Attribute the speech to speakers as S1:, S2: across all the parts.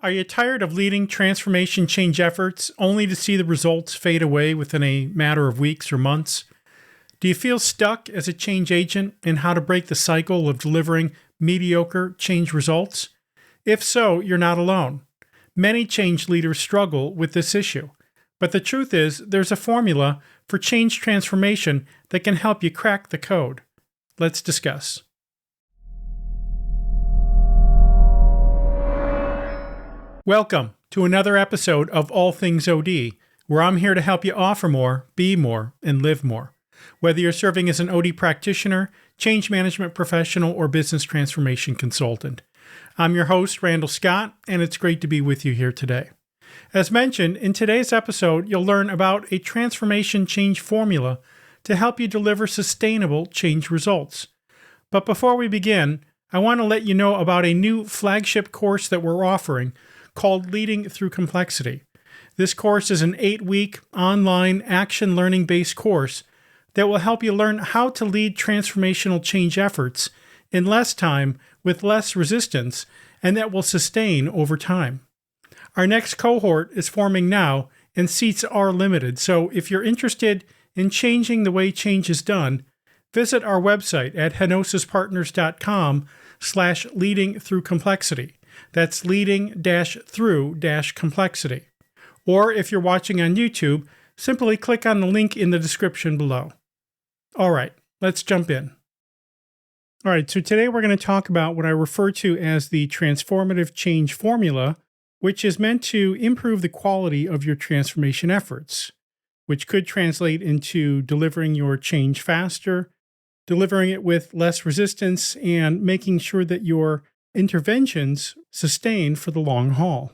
S1: Are you tired of leading transformation change efforts only to see the results fade away within a matter of weeks or months? Do you feel stuck as a change agent in how to break the cycle of delivering mediocre change results? If so, you're not alone. Many change leaders struggle with this issue. But the truth is, there's a formula for change transformation that can help you crack the code. Let's discuss. Welcome to another episode of All Things OD, where I'm here to help you offer more, be more, and live more. Whether you're serving as an OD practitioner, change management professional, or business transformation consultant. I'm your host, Randall Scott, and it's great to be with you here today. As mentioned, in today's episode, you'll learn about a transformation change formula to help you deliver sustainable change results. But before we begin, I want to let you know about a new flagship course that we're offering called Leading Through Complexity. This course is an 8-week online action learning-based course that will help you learn how to lead transformational change efforts in less time with less resistance, and that will sustain over time. Our next cohort is forming now, and seats are limited, so if you're interested in changing the way change is done, visit our website at henosispartners.com/leading-through-complexity. That's leading-through-complexity. Or if you're watching on YouTube, simply click on the link in the description below. All right, let's jump in. All right, so today we're going to talk about what I refer to as the Transformative Change Formula, which is meant to improve the quality of your transformation efforts, which could translate into delivering your change faster, delivering it with less resistance, and making sure that your interventions sustain for the long haul.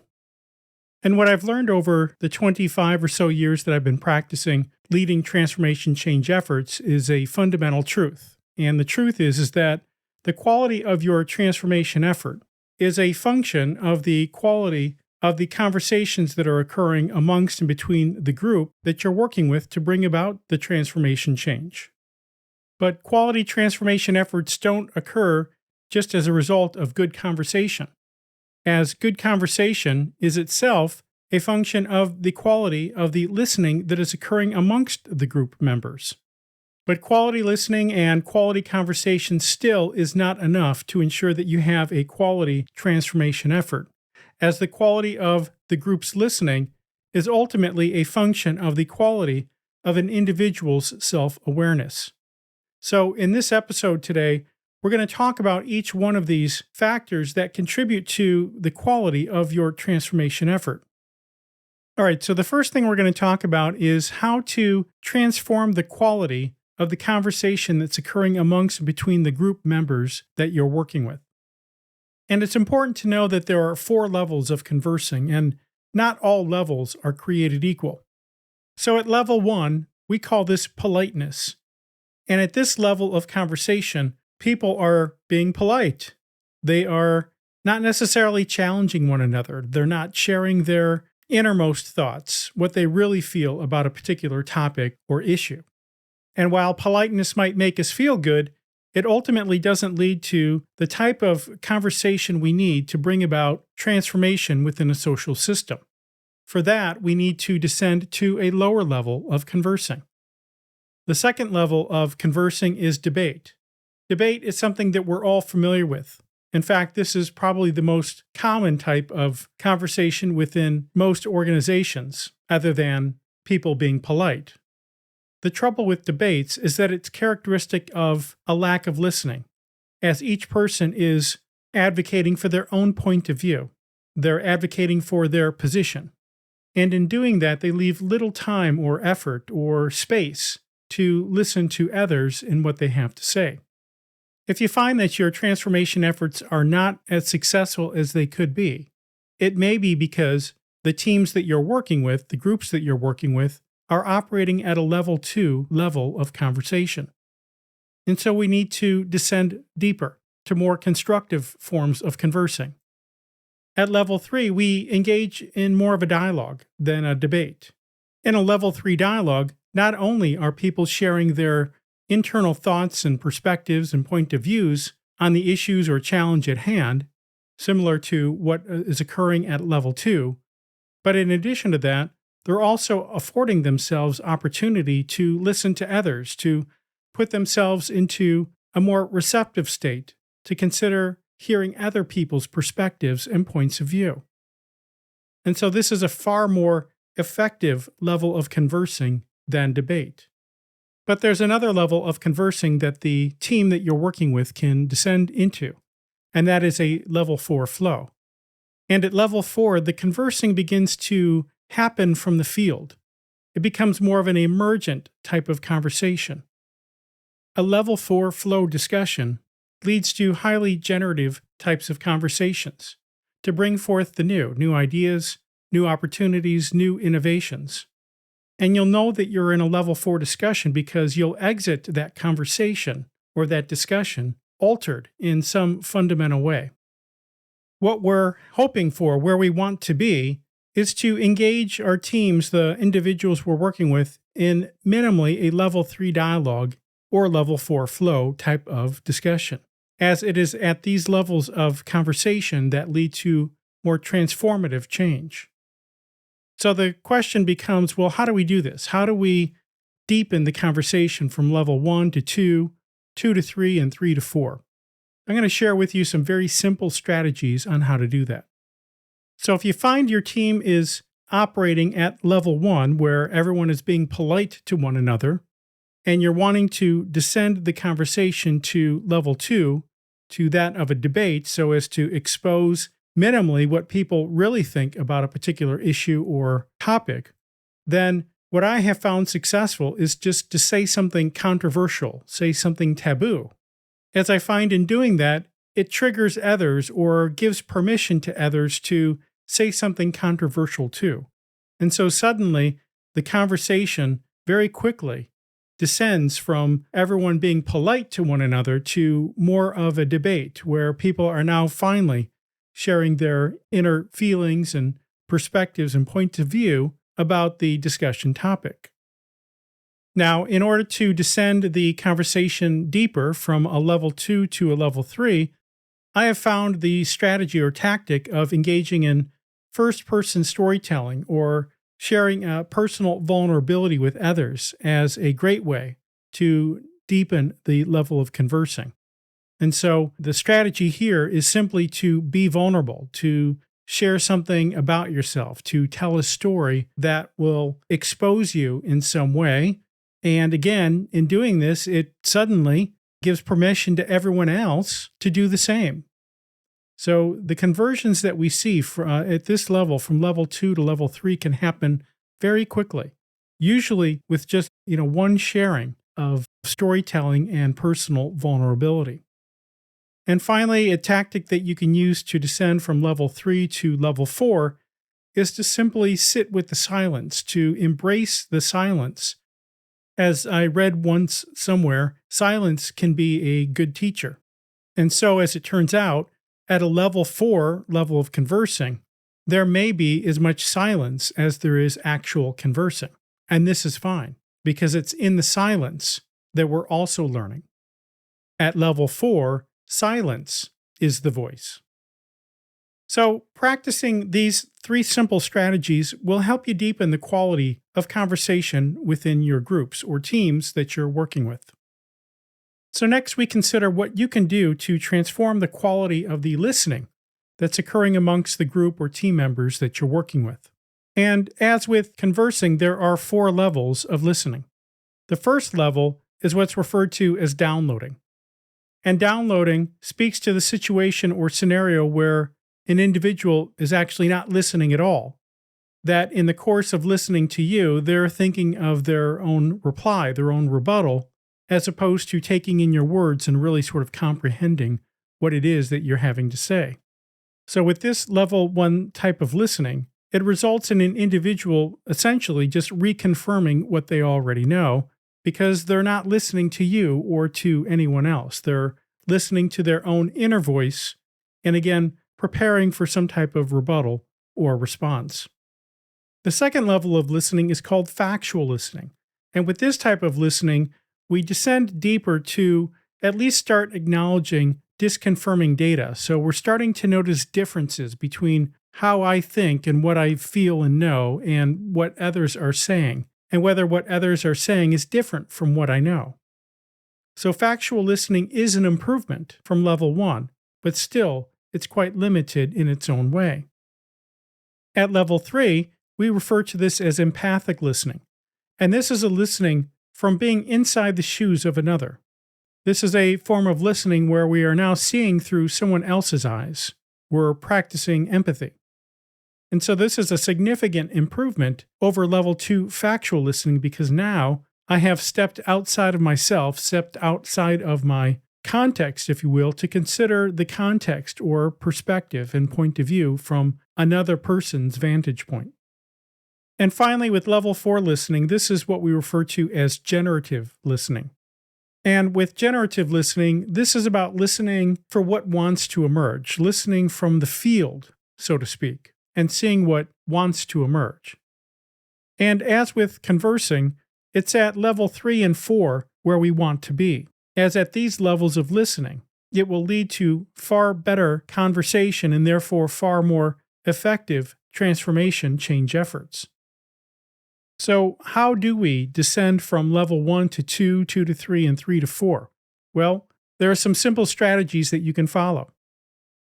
S1: And what I've learned over the 25 or so years that I've been practicing leading transformation change efforts is a fundamental truth. And the truth is that the quality of your transformation effort is a function of the quality of the conversations that are occurring amongst and between the group that you're working with to bring about the transformation change. But quality transformation efforts don't occur just as a result of good conversation, as good conversation is itself a function of the quality of the listening that is occurring amongst the group members. But quality listening and quality conversation still is not enough to ensure that you have a quality transformation effort, as the quality of the group's listening is ultimately a function of the quality of an individual's self-awareness. So in this episode today, we're going to talk about each one of these factors that contribute to the quality of your transformation effort. All right, so the first thing we're going to talk about is how to transform the quality of the conversation that's occurring amongst and between the group members that you're working with. And it's important to know that there are 4 levels of conversing, and not all levels are created equal. So at level 1, we call this politeness. And at this level of conversation, people are being polite. They are not necessarily challenging one another. They're not sharing their innermost thoughts, what they really feel about a particular topic or issue. And while politeness might make us feel good, it ultimately doesn't lead to the type of conversation we need to bring about transformation within a social system. For that, we need to descend to a lower level of conversing. The second level of conversing is debate. Debate is something that we're all familiar with. In fact, this is probably the most common type of conversation within most organizations, other than people being polite. The trouble with debates is that it's characteristic of a lack of listening, as each person is advocating for their own point of view. They're advocating for their position. And in doing that, they leave little time or effort or space to listen to others in what they have to say. If you find that your transformation efforts are not as successful as they could be, it may be because the teams that you're working with, the groups that you're working with, are operating at a level 2 level of conversation. And so we need to descend deeper to more constructive forms of conversing. At level 3, we engage in more of a dialogue than a debate. In a level 3 dialogue, not only are people sharing their internal thoughts and perspectives and point of views on the issues or challenge at hand, similar to what is occurring at level 2. But in addition to that, they're also affording themselves opportunity to listen to others, to put themselves into a more receptive state, to consider hearing other people's perspectives and points of view. And so this is a far more effective level of conversing than debate. But there's another level of conversing that the team that you're working with can descend into, and that is a level 4 flow. And at level 4, the conversing begins to happen from the field. It becomes more of an emergent type of conversation. A level 4 flow discussion leads to highly generative types of conversations to bring forth the new ideas, new opportunities, new innovations. And you'll know that you're in a level 4 discussion because you'll exit that conversation or that discussion altered in some fundamental way. What we're hoping for, where we want to be, is to engage our teams, the individuals we're working with, in minimally a level 3 dialogue or level 4 flow type of discussion, as it is at these levels of conversation that lead to more transformative change. So the question becomes, well, how do we do this? How do we deepen the conversation from level 1 to 2, 2 to 3, and 3 to 4? I'm going to share with you some very simple strategies on how to do that. So if you find your team is operating at level 1, where everyone is being polite to one another, and you're wanting to descend the conversation to level 2, to that of a debate, so as to expose minimally what people really think about a particular issue or topic, then what I have found successful is just to say something controversial, say something taboo. As I find in doing that, it triggers others or gives permission to others to say something controversial too. And so suddenly, the conversation very quickly descends from everyone being polite to one another to more of a debate where people are now finally sharing their inner feelings and perspectives and points of view about the discussion topic. Now, in order to descend the conversation deeper from a level 2 to a level 3, I have found the strategy or tactic of engaging in first-person storytelling or sharing a personal vulnerability with others as a great way to deepen the level of conversing. And so the strategy here is simply to be vulnerable, to share something about yourself, to tell a story that will expose you in some way. And again, in doing this, it suddenly gives permission to everyone else to do the same. So the conversions that we see at this level, from level 2 to level 3, can happen very quickly, usually with just one sharing of storytelling and personal vulnerability. And finally, a tactic that you can use to descend from level 3 to level 4 is to simply sit with the silence, to embrace the silence. As I read once somewhere, silence can be a good teacher. And so, as it turns out, at a level 4 level of conversing, there may be as much silence as there is actual conversing. And this is fine, because it's in the silence that we're also learning. At level 4, silence is the voice. So, practicing these 3 simple strategies will help you deepen the quality of conversation within your groups or teams that you're working with. So, next we consider what you can do to transform the quality of the listening that's occurring amongst the group or team members that you're working with. And as with conversing, there are 4 levels of listening. The first level is what's referred to as downloading. And downloading speaks to the situation or scenario where an individual is actually not listening at all. That in the course of listening to you, they're thinking of their own reply, their own rebuttal, as opposed to taking in your words and really sort of comprehending what it is that you're having to say. So with this level 1 type of listening, it results in an individual essentially just reconfirming what they already know, because they're not listening to you or to anyone else. They're listening to their own inner voice and, again, preparing for some type of rebuttal or response. The second level of listening is called factual listening. And with this type of listening, we descend deeper to at least start acknowledging disconfirming data. So we're starting to notice differences between how I think and what I feel and know and what others are saying, and whether what others are saying is different from what I know. So factual listening is an improvement from level 1, but still, it's quite limited in its own way. At level 3, we refer to this as empathic listening, and this is a listening from being inside the shoes of another. This is a form of listening where we are now seeing through someone else's eyes. We're practicing empathy. And so this is a significant improvement over level 2 factual listening because now I have stepped outside of myself, stepped outside of my context, if you will, to consider the context or perspective and point of view from another person's vantage point. And finally, with level 4 listening, this is what we refer to as generative listening. And with generative listening, this is about listening for what wants to emerge, listening from the field, so to speak, and seeing what wants to emerge. And as with conversing, it's at level 3 and 4 where we want to be, as at these levels of listening, it will lead to far better conversation and therefore far more effective transformation change efforts. So how do we descend from level 1 to 2, 2 to 3, and 3 to 4? Well, there are some simple strategies that you can follow.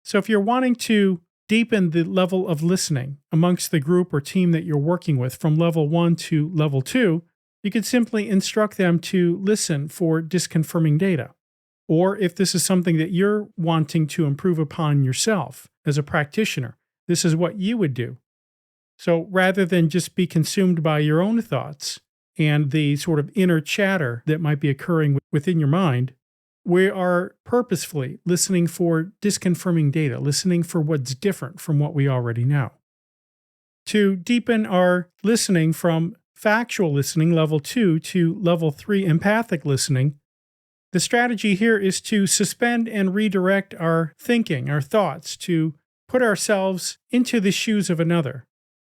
S1: So if you're wanting to deepen the level of listening amongst the group or team that you're working with from level 1 to level 2, you could simply instruct them to listen for disconfirming data. Or if this is something that you're wanting to improve upon yourself as a practitioner, this is what you would do. So rather than just be consumed by your own thoughts and the sort of inner chatter that might be occurring within your mind, we are purposefully listening for disconfirming data, listening for what's different from what we already know. To deepen our listening from factual listening, level 2, to level 3, empathic listening, the strategy here is to suspend and redirect our thinking, our thoughts, to put ourselves into the shoes of another.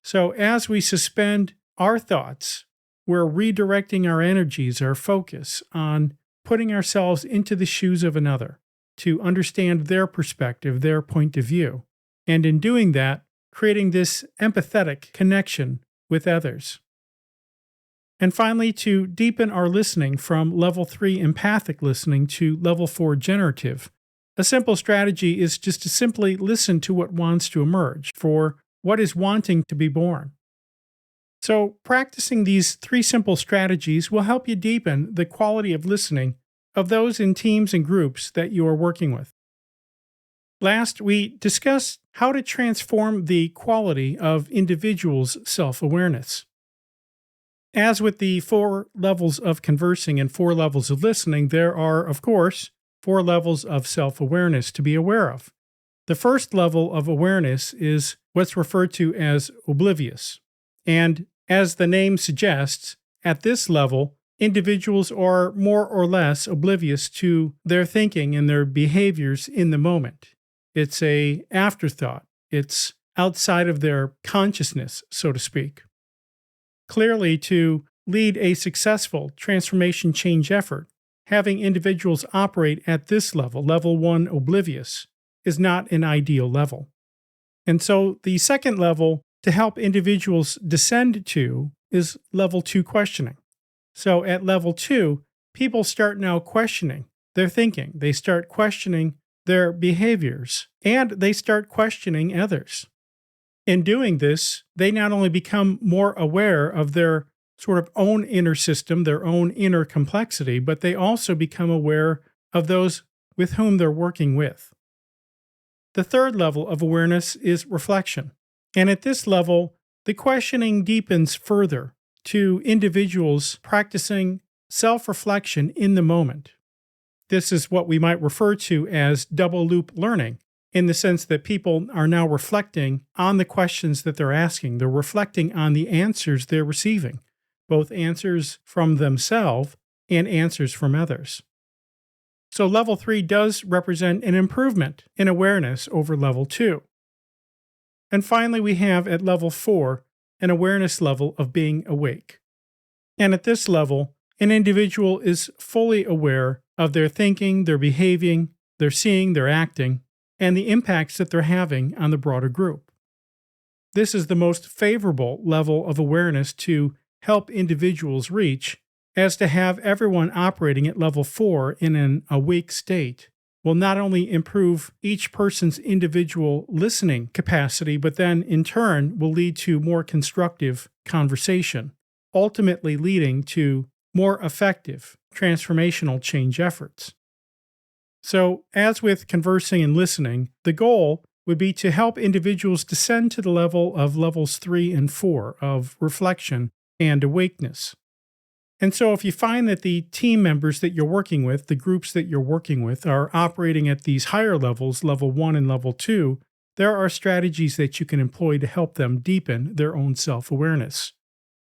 S1: So as we suspend our thoughts, we're redirecting our energies, our focus on putting ourselves into the shoes of another to understand their perspective, their point of view. And in doing that, creating this empathetic connection with others. And finally, to deepen our listening from level 3 empathic listening to level 4 generative, a simple strategy is just to simply listen to what wants to emerge, for what is wanting to be born. So practicing these 3 simple strategies will help you deepen the quality of listening of those in teams and groups that you are working with. Last, we discussed how to transform the quality of individuals' self-awareness. As with the 4 levels of conversing and 4 levels of listening, there are, of course, 4 levels of self-awareness to be aware of. The first level of awareness is what's referred to as oblivious. And as the name suggests, at this level, individuals are more or less oblivious to their thinking and their behaviors in the moment. It's an afterthought. It's outside of their consciousness, so to speak. Clearly, to lead a successful transformation change effort, having individuals operate at this level, level 1 oblivious, is not an ideal level. And so the second level to help individuals descend to is level 2 questioning. So at level 2, people start now questioning their thinking. They start questioning their behaviors, and they start questioning others. In doing this, they not only become more aware of their sort of own inner system, their own inner complexity, but they also become aware of those with whom they're working with. The third level of awareness is reflection. And at this level, the questioning deepens further to individuals practicing self-reflection in the moment. This is what we might refer to as double loop learning, in the sense that people are now reflecting on the questions that they're asking. They're reflecting on the answers they're receiving, both answers from themselves and answers from others. So level 3 does represent an improvement in awareness over level 2. And finally, we have at level 4 an awareness level of being awake. And at this level, an individual is fully aware of their thinking, their behaving, they're seeing, they're acting, and the impacts that they're having on the broader group. This is the most favorable level of awareness to help individuals reach, as to have everyone operating at level 4 in an awake state will not only improve each person's individual listening capacity, but then in turn will lead to more constructive conversation, ultimately leading to more effective transformational change efforts. So, as with conversing and listening, the goal would be to help individuals descend to the level of levels 3 and 4 of reflection and awakeness. And so if you find that the team members that you're working with, the groups that you're working with, are operating at these higher levels, level 1 and level 2, there are strategies that you can employ to help them deepen their own self-awareness.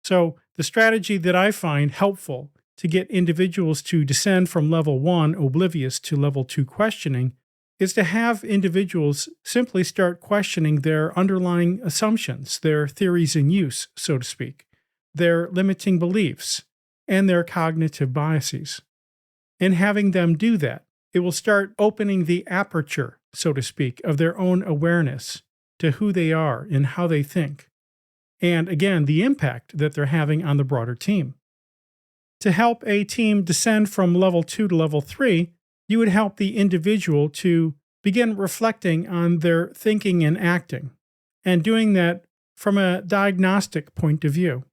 S1: So the strategy that I find helpful to get individuals to descend from level 1 oblivious to level 2 questioning is to have individuals simply start questioning their underlying assumptions, their theories in use, so to speak, their limiting beliefs, and their cognitive biases. And having them do that, it will start opening the aperture, so to speak, of their own awareness to who they are and how they think. And again, the impact that they're having on the broader team. To help a team descend from level 2 to level 3, you would help the individual to begin reflecting on their thinking and acting, and doing that from a diagnostic point of view.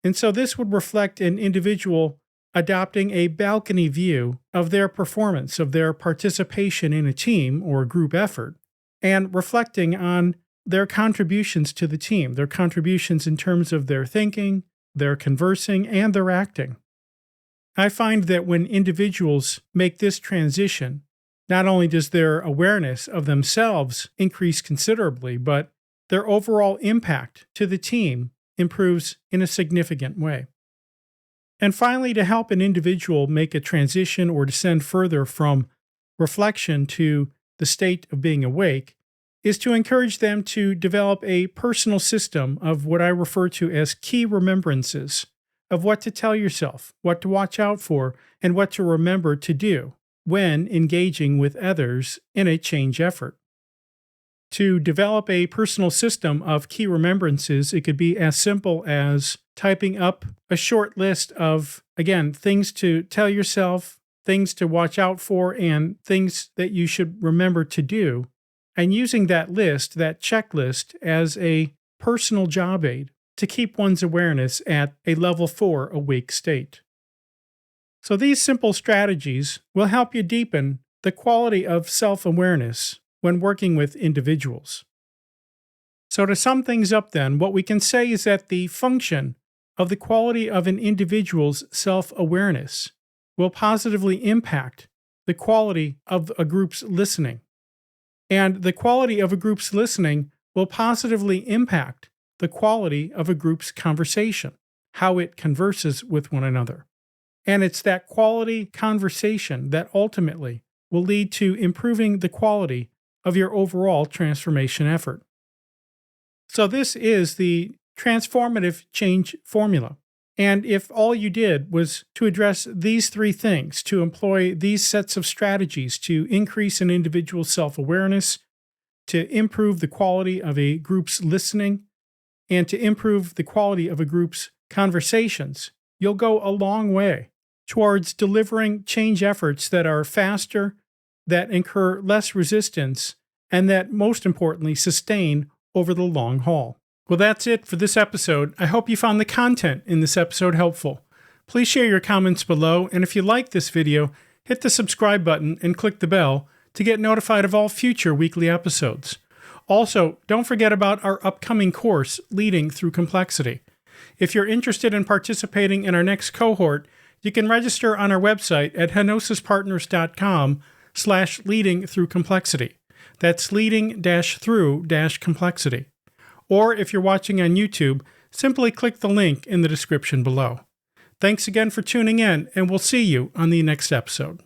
S1: And so this would reflect an individual adopting a balcony view of their performance, of their participation in a team or a group effort, and reflecting on their contributions to the team, their contributions in terms of their thinking, their conversing, and their acting. I find that when individuals make this transition, not only does their awareness of themselves increase considerably, but their overall impact to the team improves in a significant way. And finally, to help an individual make a transition or descend further from reflection to the state of being awake is to encourage them to develop a personal system of what I refer to as key remembrances of what to tell yourself, what to watch out for, and what to remember to do when engaging with others in a change effort. To develop a personal system of key remembrances, it could be as simple as typing up a short list of, again, things to tell yourself, things to watch out for, and things that you should remember to do, and using that list, that checklist, as a personal job aid to keep one's awareness at a level 4 awake state. So these simple strategies will help you deepen the quality of self-awareness when working with individuals. So to sum things up then, what we can say is that the function of the quality of an individual's self-awareness will positively impact the quality of a group's listening. And the quality of a group's listening will positively impact the quality of a group's conversation, how it converses with one another. And it's that quality conversation that ultimately will lead to improving the quality of your overall transformation effort. So this is the Transformative Change Formula. And if all you did was to address these 3 things, to employ these sets of strategies to increase an individual's self-awareness, to improve the quality of a group's listening, and to improve the quality of a group's conversations, you'll go a long way towards delivering change efforts that are faster, that incur less resistance, and that, most importantly, sustain over the long haul. Well, that's it for this episode. I hope you found the content in this episode helpful. Please share your comments below, and if you like this video, hit the subscribe button and click the bell to get notified of all future weekly episodes. Also, don't forget about our upcoming course, Leading Through Complexity. If you're interested in participating in our next cohort, you can register on our website at henosispartners.com/leading-through-complexity. That's leading-through-complexity. Or if you're watching on YouTube, simply click the link in the description below. Thanks again for tuning in, and we'll see you on the next episode.